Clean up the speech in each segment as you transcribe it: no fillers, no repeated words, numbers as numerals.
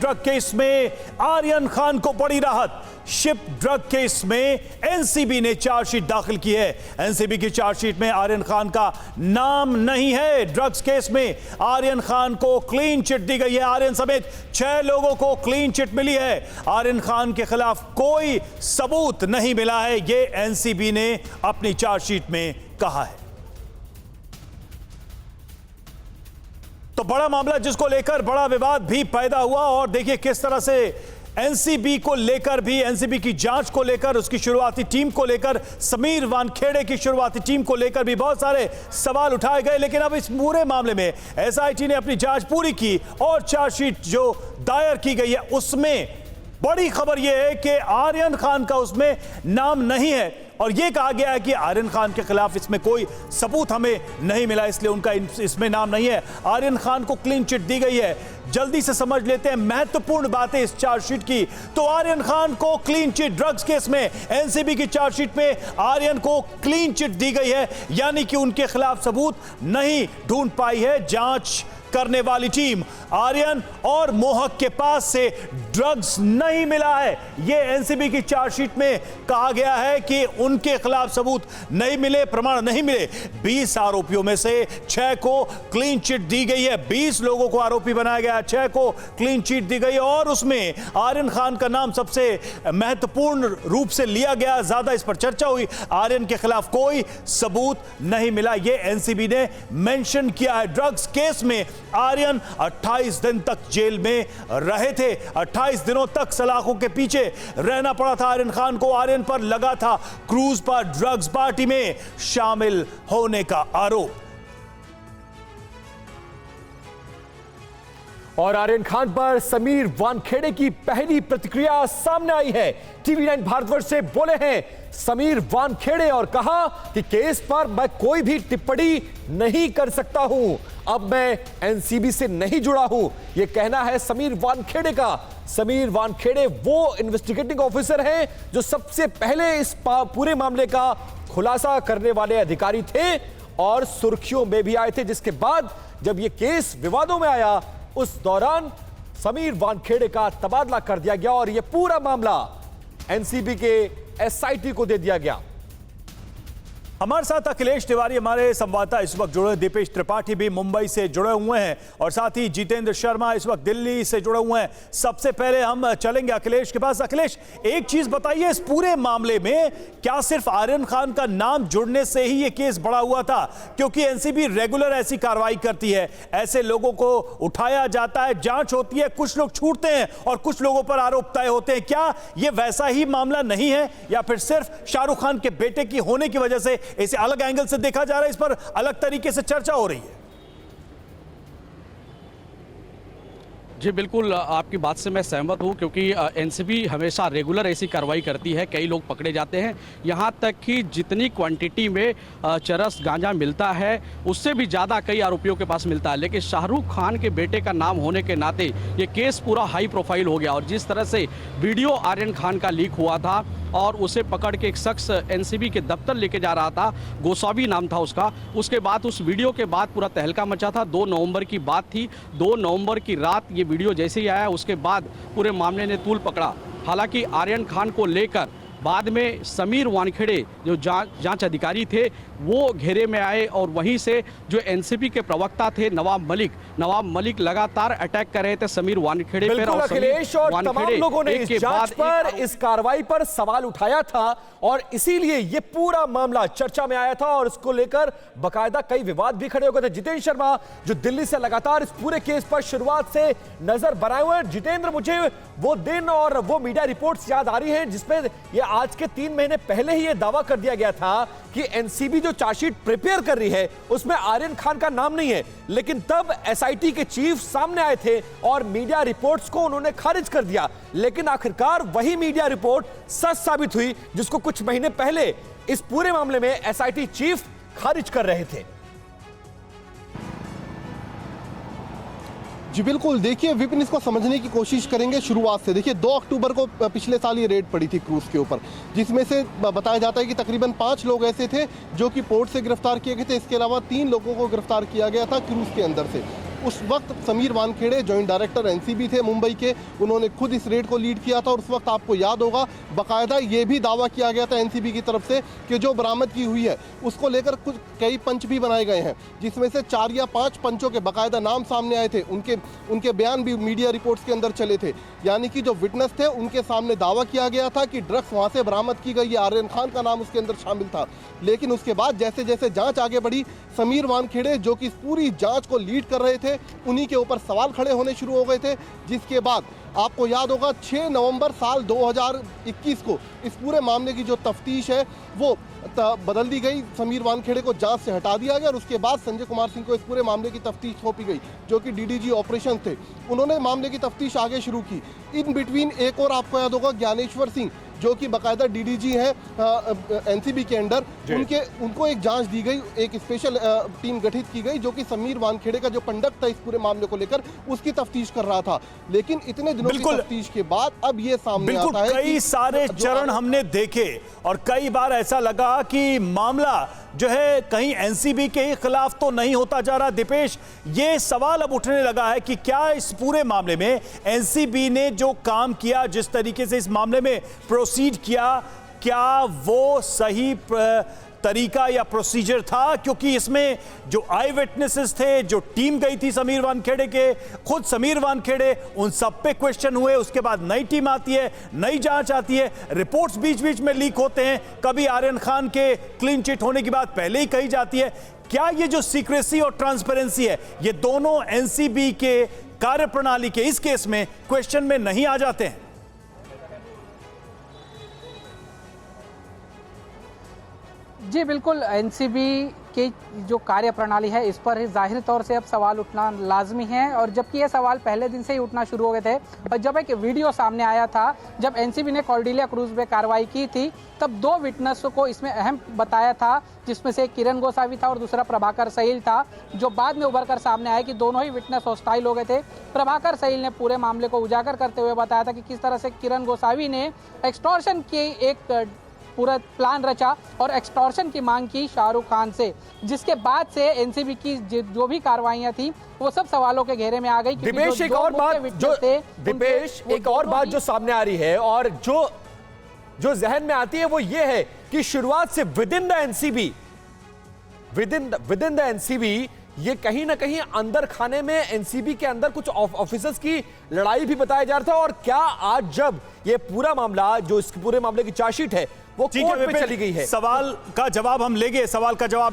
Drug case में आर्यन खान को बड़ी राहत। शिप ड्रग केस में एनसीबी ने चार्जशीट दाखिल की है। एनसीबी की चार्जशीट में आर्यन खान का नाम नहीं है। ड्रग्स केस में आर्यन खान को क्लीन चिट दी गई है। आर्यन समेत 6 लोगों को क्लीन चिट मिली है। आर्यन खान के खिलाफ कोई सबूत नहीं मिला है, यह एनसीबी ने अपनी चार्जशीट में कहा है। तो बड़ा मामला जिसको लेकर बड़ा विवाद भी पैदा हुआ, और देखिए किस तरह से एनसीबी को लेकर भी, एनसीबी की जांच को लेकर, उसकी शुरुआती टीम को लेकर, समीर वानखेड़े की शुरुआती टीम को लेकर भी बहुत सारे सवाल उठाए गए। लेकिन अब इस पूरे मामले में एसआईटी ने अपनी जांच पूरी की और चार्जशीट जो दायर की गई है उसमें बड़ी खबर यह है कि आर्यन खान का उसमें नाम नहीं है, और यह कहा गया है कि आर्यन खान के खिलाफ इसमें कोई सबूत हमें नहीं मिला, इसलिए उनका इसमें नाम नहीं है। आर्यन खान को क्लीन चिट दी गई है। जल्दी से समझ लेते हैं महत्वपूर्ण बातें इस चार्जशीट की। तो आर्यन खान को क्लीन चिट, ड्रग्स केस में एनसीबी की चार्जशीट में आर्यन को क्लीन चिट दी गई है, यानी कि उनके खिलाफ सबूत नहीं ढूंढ पाई है जांच करने वाली टीम। आर्यन और मोहक के पास से ड्रग्स नहीं मिला है। यह एनसीबी की चार्जशीट में कहा गया है कि उनके खिलाफ सबूत नहीं मिले, प्रमाण नहीं मिले। 20 आरोपियों में से 6 को क्लीन चिट दी गई है। 20 लोगों को आरोपी बनाया गया, 6 को क्लीन चिट दी गई, और उसमें आर्यन खान का नाम सबसे महत्वपूर्ण रूप से लिया गया, ज्यादा इस पर चर्चा हुई। आर्यन के खिलाफ कोई सबूत नहीं मिला, यह एनसीबी ने मेंशन किया है। ड्रग्स केस में आर्यन 28 दिन तक जेल में रहे थे। 28 दिनों तक सलाखों के पीछे रहना पड़ा था आर्यन खान को। आर्यन पर लगा था क्रूज पर ड्रग्स पार्टी में शामिल होने का आरोप। और आर्यन खान पर समीर वानखेड़े की पहली प्रतिक्रिया सामने आई है। टीवी 9 भारतवर्ष से बोले हैं समीर वानखेड़े और कहा कि केस पर मैं कोई भी टिप्पणी नहीं कर सकता हूं, अब मैं एनसीबी से नहीं जुड़ा हूं, यह कहना है समीर वानखेड़े का। समीर वानखेड़े वो इन्वेस्टिगेटिंग ऑफिसर हैं जो सबसे पहले इस पूरे मामले का खुलासा करने वाले अधिकारी थे और सुर्खियों में भी आए थे, जिसके बाद जब यह केस विवादों में आया उस दौरान समीर वानखेड़े का तबादला कर दिया गया और यह पूरा मामला एनसीबी के एसआईटी को दे दिया गया। हमारे साथ अखिलेश तिवारी हमारे संवाददाता इस वक्त जुड़े, दीपेश त्रिपाठी भी मुंबई से जुड़े हुए हैं, और साथ ही जितेंद्र शर्मा इस वक्त दिल्ली से जुड़े हुए हैं। सबसे पहले हम चलेंगे अखिलेश के पास। अखिलेश, एक चीज बताइए, इस पूरे मामले में क्या सिर्फ आर्यन खान का नाम जुड़ने से ही ये केस बड़ा हुआ था? क्योंकि एनसीबी रेगुलर ऐसी कार्रवाई करती है, ऐसे लोगों को उठाया जाता है, जांच होती है, कुछ लोग छूटते हैं और कुछ लोगों पर आरोप तय होते हैं। क्या ये वैसा ही मामला नहीं है, या फिर सिर्फ शाहरुख खान के बेटे की होने की वजह से इसे अलग एंगल से देखा जा रहा है, इस पर अलग तरीके से चर्चा हो रही है? जी बिल्कुल, आपकी बात से मैं सहमत हूं, क्योंकि एनसीबी हमेशा रेगुलर ऐसी कार्रवाई करती है। कई लोग पकड़े जाते हैं, यहां तक कि जितनी क्वांटिटी में चरस गांजा मिलता है उससे भी ज़्यादा कई आरोपियों के पास मिलता है। लेकिन शाहरुख खान के बेटे का नाम होने के नाते ये केस पूरा हाई प्रोफाइल हो गया, और जिस तरह से वीडियो आर्यन खान का लीक हुआ था और उसे पकड़ के एक शख्स एनसीबी के दफ्तर लेके जा रहा था, गोसावी नाम था उसका, उसके बाद उस वीडियो के बाद पूरा तहलका मचा था। 2 नवंबर की बात थी, 2 नवंबर की रात ये वीडियो जैसे ही आया उसके बाद पूरे मामले ने तूल पकड़ा। हालांकि आर्यन खान को लेकर बाद में समीर वानखेड़े जो जांच अधिकारी थे वो घेरे में आए, और वहीं से जो एनसीबी के प्रवक्ता थे नवाब मलिक लगातार अटैक कर रहे थे समीर वानखेड़े पर। और अखिलेश और तमाम लोगों ने इस जांच पर, इस कार्रवाई पर सवाल उठाया था, और इसीलिए ये पूरा मामला चर्चा में आया था, और इसको लेकर बाकायदा कई विवाद भी खड़े हो गए थे। जितेंद्र शर्मा जो दिल्ली से लगातार इस पूरे केस पर शुरुआत से नजर बनाए हुए हैं। जितेंद्र, मुझे वो दिन और वो मीडिया रिपोर्ट्स याद आ रही हैं जिसमें ये आज के 3 महीने पहले ही ये दावा कर दिया गया था कि एनसीबी जो चार्जशीट प्रिपेयर कर रही है उसमें आर्यन खान का नाम नहीं है, लेकिन तब एसआईटी के चीफ सामने आए थे और मीडिया रिपोर्ट्स को उन्होंने खारिज कर दिया। लेकिन आखिरकार वही मीडिया रिपोर्ट सच साबित हुई जिसको कुछ महीने पहले इस पूरे मामले में एसआईटी चीफ खारिज कर रहे थे। जी बिल्कुल, देखिए विपिन, इसको समझने की कोशिश करेंगे शुरुआत से। देखिए 2 अक्टूबर को पिछले साल ये रेड पड़ी थी क्रूज के ऊपर, जिसमें से बताया जाता है कि तकरीबन 5 लोग ऐसे थे जो कि पोर्ट से गिरफ्तार किए गए थे। इसके अलावा 3 लोगों को गिरफ्तार किया गया था क्रूज के अंदर से। उस वक्त Sameer Wankhede joint director NCB थे मुंबई के, उन्होंने खुद इस रेड को लीड किया था और उस वक्त आपको याद होगा बाकायदा ये भी दावा किया गया था एनसीबी की तरफ से कि जो बरामद की हुई है उसको लेकर कुछ कई पंच भी बनाए गए हैं, जिसमें से 4 या 5 पंचों के बाकायदा नाम सामने आए थे, उनके बयान भी मीडिया रिपोर्ट्स के अंदर चले थे। यानी कि जो विटनेस थे उनके सामने दावा किया गया था कि ड्रग्स वहां से बरामद की गई है, आर्यन खान का नाम उसके अंदर शामिल था। लेकिन उसके बाद जैसे जैसे जांच आगे बढ़ी, समीर वानखेड़े जो कि इस पूरी जांच को लीड कर रहे थे, उन्हीं के ऊपर सवाल खड़े होने शुरू हो गए थे, जिसके बाद आपको याद होगा 6 नवंबर साल 2021 को इस पूरे मामले की जो तफ्तीश है वो बदल दी गई। समीर वानखेड़े को जांच से हटा दिया गया और उसके बाद संजय कुमार सिंह को इस पूरे मामले की तफ्तीश सौंपी गई, जो कि डीडीजी ऑपरेशन थे। उन्होंने मामले की तफ्तीश आगे शुरू की। इन बिटवीन एक और आपको याद होगा ज्ञानेश्वर सिंह जो कि बाकायदा डीडीजी है एनसीबी के अंडर, उनको एक जांच दी गई, एक स्पेशल टीम गठित की गई जो कि समीर वानखेड़े का जो कंडक्ट था इस पूरे मामले को लेकर उसकी तफ्तीश कर रहा था। लेकिन इतने दिनों की तफ्तीश के बाद अब ये सामने आता है कई सारे चरण हमने देखे और कई बार ऐसा लगा कि मामला जो है कहीं एनसीबी के खिलाफ तो नहीं होता जा रहा। दीपेश, ये सवाल अब उठने लगा है कि क्या इस पूरे मामले में एनसीबी ने जो काम किया, जिस तरीके से इस मामले में प्रोसीड किया, क्या वो सही तरीका या प्रोसीजर था? क्योंकि इसमें जो आई विटनेसेस थे, जो टीम गई थी समीर वानखेड़े के, खुद समीर वानखेड़े, उन सब पे क्वेश्चन हुए। उसके बाद नई टीम आती है, नई जांच आती है, रिपोर्ट्स बीच बीच में लीक होते हैं, कभी आर्यन खान के क्लीन चिट होने की बात पहले ही कही जाती है। क्या ये जो सीक्रेसी और ट्रांसपेरेंसी है, ये दोनों एनसीबी के कार्यप्रणाली के इस केस में क्वेश्चन में नहीं आ जाते हैं? जी बिल्कुल, एनसीबी की जो कार्यप्रणाली है इस पर जाहिर तौर से अब सवाल उठना लाजमी है, और जबकि ये सवाल पहले दिन से ही उठना शुरू हो गए थे। और जब एक वीडियो सामने आया था, जब एनसीबी ने कॉर्डेलिया क्रूज पे कार्रवाई की थी, तब 2 विटनेस को इसमें अहम बताया था, जिसमें से किरण गोसावी था और दूसरा प्रभाकर सहील था, जो बाद में उभर कर सामने आया कि दोनों ही विटनेस हॉस्टाइल हो गए थे। प्रभाकर सहील ने पूरे मामले को उजागर करते हुए बताया था कि किस तरह से किरण गोसावी ने एक्सटॉर्शन की एक पूरा प्लान रचा और एक्सटॉर्शन की मांग की शाहरुख खान से, जिसके बाद से एनसीबी की जो भी कार्रवाइयां थी वो सब सवालों के घेरे में आ गई। दिपेश, एक और बात जो सामने आ रही है और जो जहन में आती है वो ये है कि शुरुआत से विद इन द एनसीबी ये कहीं ना कहीं अंदर खाने में एनसीबी के अंदर कुछ ऑफिसर्स की लड़ाई भी बताया जा रहा था। और क्या आज जब ये पूरा मामला, जो इस पूरे मामले की चार्जशीट है वो कोर्ट में चली गई है, सवाल का जवाब हम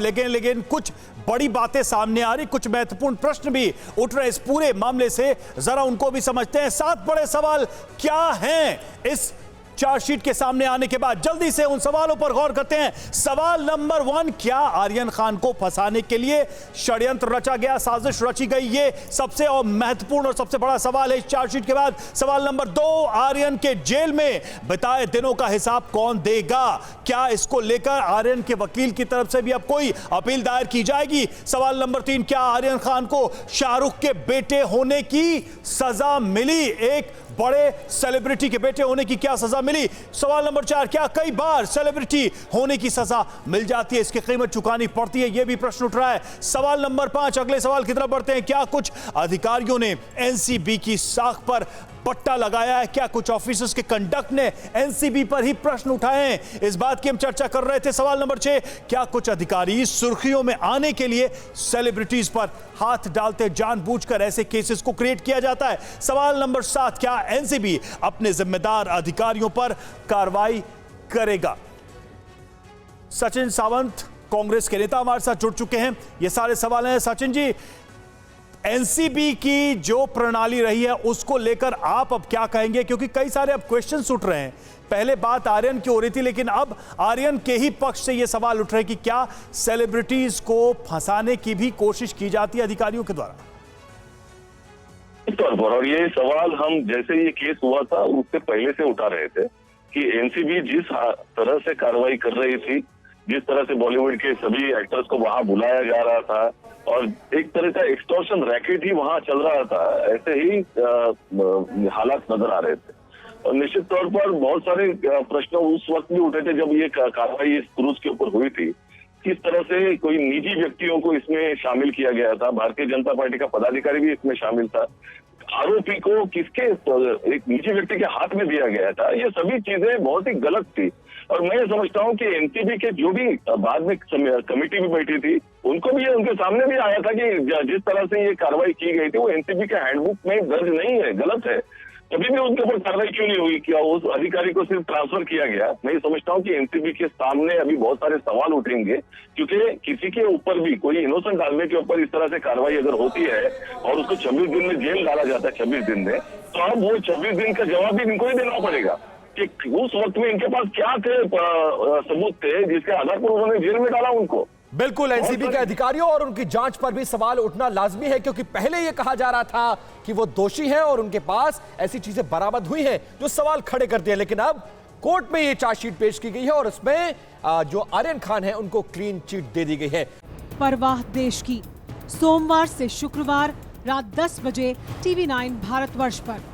लेंगे, लेकिन कुछ बड़ी बातें सामने आ रही, कुछ महत्वपूर्ण प्रश्न भी उठ रहे इस पूरे मामले से, जरा उनको भी समझते हैं। 7 बड़े सवाल क्या हैं इस चार्जशीट के सामने आने के बाद? जल्दी से उन सवालों पर गौर करते हैं। सवाल नंबर 1, क्या आर्यन खान को फंसाने के लिए षड्यंत्र रचा गया, साजिश रची गई? ये सबसे और महत्वपूर्ण और सबसे बड़ा सवाल है इस चार्जशीट के बाद। सवाल नंबर 2, आर्यन के जेल में बिताए दिनों का हिसाब कौन देगा? क्या इसको लेकर आर्यन के वकील की तरफ से भी अब कोई अपील दायर की जाएगी? सवाल नंबर 3, क्या आर्यन खान को शाहरुख के बेटे होने की सजा मिली? एक बड़े सेलिब्रिटी के बेटे होने की क्या सजा मिली? सवाल नंबर 4, क्या कई बार सेलिब्रिटी होने की सजा मिल जाती है, इसकी कीमत चुकानी पड़ती है? यह भी प्रश्न उठ रहा है। सवाल नंबर 5, अगले सवाल की तरफ बढ़ते हैं। क्या कुछ अधिकारियों ने एनसीबी की साख पर पट्टा लगाया है? क्या कुछ ऑफिसर्स के कंडक्ट ने एनसीबी पर ही प्रश्न उठाए हैं? इस बात की हम चर्चा कर रहे थे। सवाल नंबर 6, क्या कुछ अधिकारी सुर्खियों में आने के लिए सेलिब्रिटीज पर हाथ डालते जानबूझकर ऐसे केसेस को क्रिएट किया जाता है? सवाल नंबर 7, क्या एनसीबी अपने जिम्मेदार अधिकारियों पर कार्रवाई करेगा? सचिन सावंत, कांग्रेस के नेता, हमारे साथ जुड़ चुके हैं। ये सारे सवाल हैं। सचिन जी, एनसीबी की जो प्रणाली रही है उसको लेकर आप अब क्या कहेंगे? क्योंकि कई सारे अब क्वेश्चंस उठ रहे हैं। पहले बात आर्यन की हो रही थी, लेकिन अब आर्यन के ही पक्ष से ये सवाल उठ रहे हैं कि क्या सेलिब्रिटीज को फंसाने की भी कोशिश की जाती है अधिकारियों के द्वारा? तौर पर, और ये सवाल हम जैसे ये केस हुआ था उससे पहले से उठा रहे थे कि एनसीबी जिस तरह से कार्रवाई कर रही थी, जिस तरह से बॉलीवुड के सभी एक्टर्स को वहां बुलाया जा रहा था और एक तरह का एक्सटॉर्शन रैकेट ही वहां चल रहा था, ऐसे ही हालात नजर आ रहे थे। और निश्चित तौर पर बहुत सारे प्रश्न उस वक्त भी उठे थे जब ये कार्रवाई इस क्रूज के ऊपर हुई थी किस तरह से कोई निजी व्यक्तियों को इसमें शामिल किया गया था, भारतीय जनता पार्टी का पदाधिकारी भी इसमें शामिल था, आरोपी को किसके एक निजी व्यक्ति के हाथ में दिया गया था, ये सभी चीजें बहुत ही गलत थी। और मैं ये समझता हूँ कि एनसीबी के जो भी बाद में कमेटी भी बैठी थी, उनको भी उनके सामने भी आया था कि जिस तरह से ये कार्रवाई की गई थी वो एनसीबी के हैंडबुक में दर्ज नहीं है, गलत है। तभी भी उनके ऊपर कार्रवाई क्यों नहीं हुई, क्या उस अधिकारी को सिर्फ ट्रांसफर किया गया? मैं ये समझता हूँ कि एनसीबी के सामने अभी बहुत सारे सवाल उठेंगे, क्योंकि किसी के ऊपर भी कोई इनोसेंट आदमी के ऊपर इस तरह से कार्रवाई अगर होती है और उसको 26 दिन में जेल डाला जाता है 26 दिन में, तो अब वो 26 दिन का जवाब भी इनको ही देना पड़ेगा कि उस वक्त में इनके पास क्या थे सबूत थे जिसके आधार पर उन्होंने जेल में डाला उनको। बिल्कुल, एनसीबी के अधिकारियों और उनकी जांच पर भी सवाल उठना लाजमी है, क्योंकि पहले यह कहा जा रहा था कि वो दोषी हैं और उनके पास ऐसी चीजें बरामद हुई हैं जो सवाल खड़े करती है। लेकिन अब कोर्ट में ये चार्जशीट पेश की गई है और उसमें जो आर्यन खान है उनको क्लीन चिट दे दी गई है। परवाह देश की, सोमवार से शुक्रवार रात 10 बजे TV9 भारतवर्ष पर।